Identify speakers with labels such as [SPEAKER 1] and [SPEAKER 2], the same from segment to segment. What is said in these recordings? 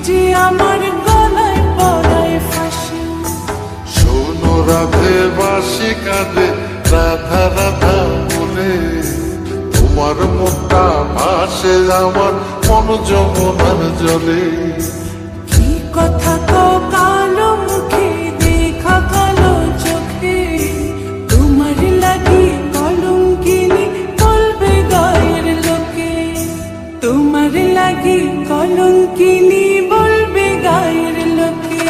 [SPEAKER 1] যে আমার গলায় পড়ায় ফাঁসি।
[SPEAKER 2] শোনো রাধে বাঁশি কাঁদে রাধা রাধা বলে, তোমার মুখটা ভাসে আমার মন যমুনার জলে।
[SPEAKER 1] কি কথা কও কালো মুখে দেখা কালো চোখে, তোমার লাগি কলঙ্কিনী বলবে গায়ের লোকে। তোমার লাগি কলঙ্কিনী বলবে গায়ের লোকে।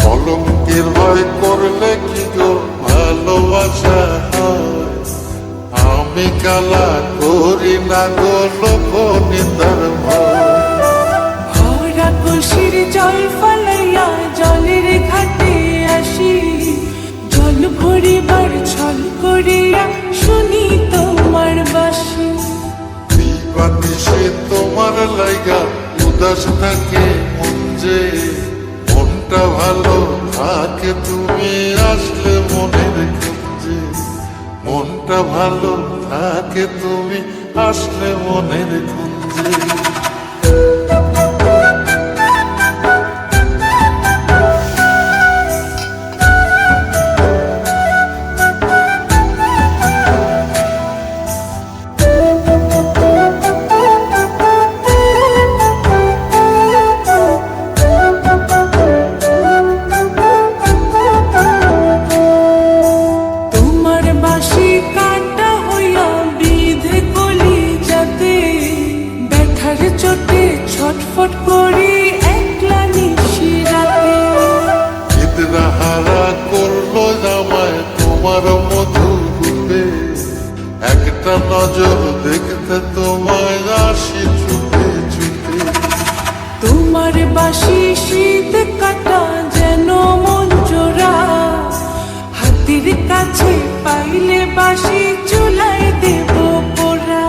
[SPEAKER 2] কলঙ্কের ভয় করলে কি গো ভালোবাসা হয়? আমি কালা করি না গো লোক নিন্দার ভয়।
[SPEAKER 1] ভরা কলসির জল ফলাইয়া জলের ঘাটে আসি, জল ভরিবার ছল করিয়া শুনি তোমার বাঁশি।
[SPEAKER 2] দিবানিশে তোমার লাইগা উদাস থাকে মন যে, মনটা ভালো থাকে তুমি আসলে মনের খুঁজে। মনটা ভালো থাকে তুমি আসলে মনের খুঁজে।
[SPEAKER 1] তোমার বাঁশি কাটা হইয়া বিধে কলি যাতে, ব্যথার চোটে ছটফট করি একলা নিশি রাতে।
[SPEAKER 2] চিত্রা হারা করলো জামায় তোমার মধু রূপে, একটা নজর দেখতে তোমায় আসি ছুটে ছুটে।
[SPEAKER 1] তোমার বাঁশি শীত কাটা যেন মন জোড়া, হাতের কাছে পাইলে বাঁশি চুলায় দেব পোড়া।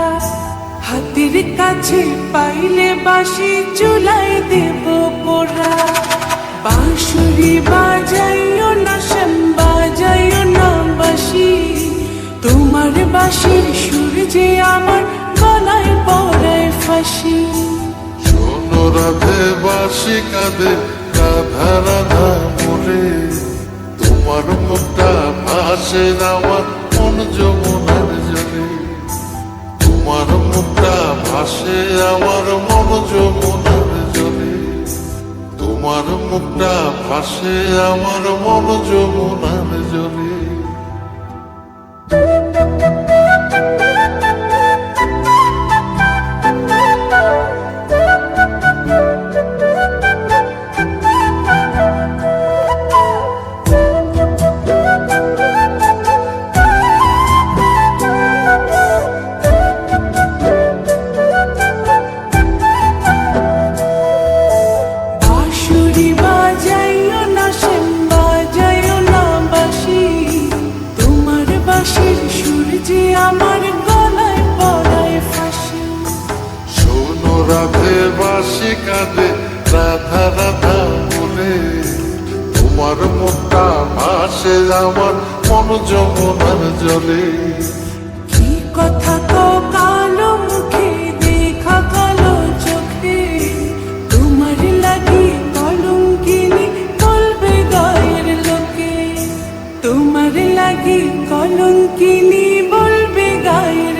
[SPEAKER 1] হাতের কাছে পাইলে বাঁশি চুলায় দেব পোড়া। বাঁশুরি বাজাইও না শ্যাম বাজাইও না বাঁশি, তোমার বাঁশির সুর যে আমার গলায় পড়ায় ফাঁসি।
[SPEAKER 2] শোনো রাধে বাঁশি কাঁদে রাধা রাধা বলে, তোমার মুখটা ভাসে আমার মন যমুনার জলে। তোমার মুখটা ভাসে আমার মন যমুনার জলে। তোমার মুখটা ভাসে আমার মন যমুনার জলে।
[SPEAKER 1] বাঁশুরি বাজাইও না শ্যাম বাজাইও না বাঁশি, তোমার বাঁশির সুর যে আমার গলায় পড়ায় ফাঁসি।
[SPEAKER 2] শোনো রাধে বাঁশি কাঁদে রাধা রাধা বলে, তোমার মুখটা ভাসে আমার মন যমুনার জলে।
[SPEAKER 1] কি কথা কও কালো মুখে দেখা কালো চোখে, তোমার লাগি কলঙ্কিনী বলবে গায়ের লোকে। তোমার লাগি কলঙ্কিনী বলবে গায়ের